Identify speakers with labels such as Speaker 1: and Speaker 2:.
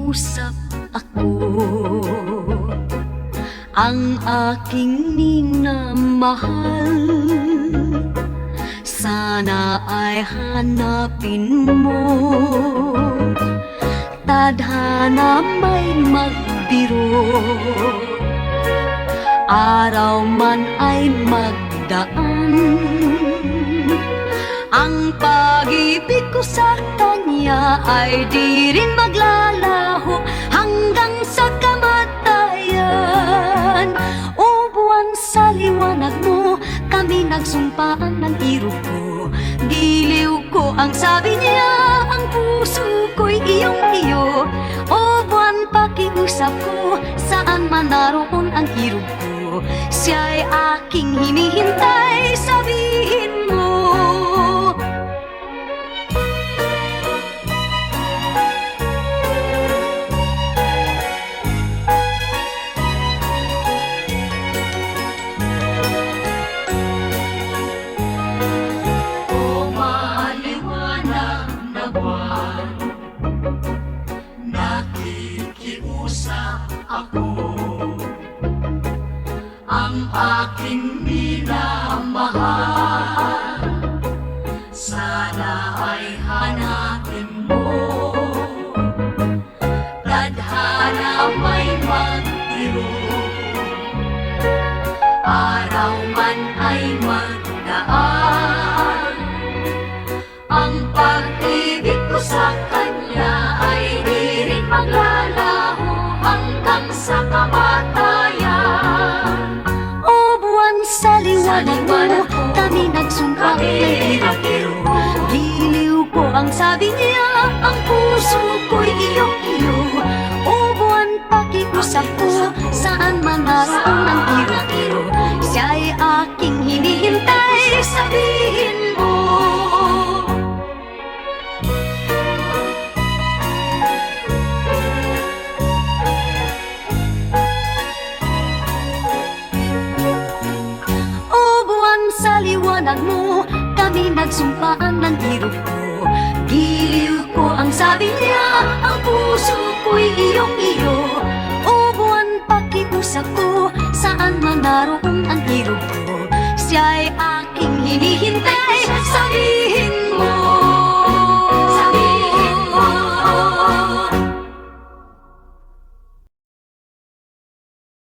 Speaker 1: pakiusap ako. Ang aking minamahal, sana ay hanapin mo. Tadhana may magbiro, araw man ay magdaan. Ang pag-ibig ko sa kanya ay di rin maglalaho hanggang sa kamatayan. O buwan, sa liwanag mo kami nagsumpaan ng irog ko. Giliw ko ang sabi niya, ang puso ko'y iyong-iyo. O buwan, pakiusap ko, saan man naroon ang irog ko. Siya'y aking hinihintay, sabihin mo.
Speaker 2: Nakikiusap ako, ang aking minamahal, sana ay hanapin mo. Tadhana may magbiro, araw man ay magdaan. Ang pag-ibig ko sa kanya ay di rin maglalaho hanggang sa kamatayan.
Speaker 1: O buwan, sa liwanag mo kami nagsumpang ng irog. Giliw ko ang sabi niya, ang puso ko'y iyong-iyo. O buwan, pakiusap ko, saan man naroon ang irog. Siya'y aking hinihintay, sabihin mo. Sa liwanag mo kami nagsumpaan ng irog ko. Giliw ko ang sabi niya, ang puso ko'y iyong-iyo.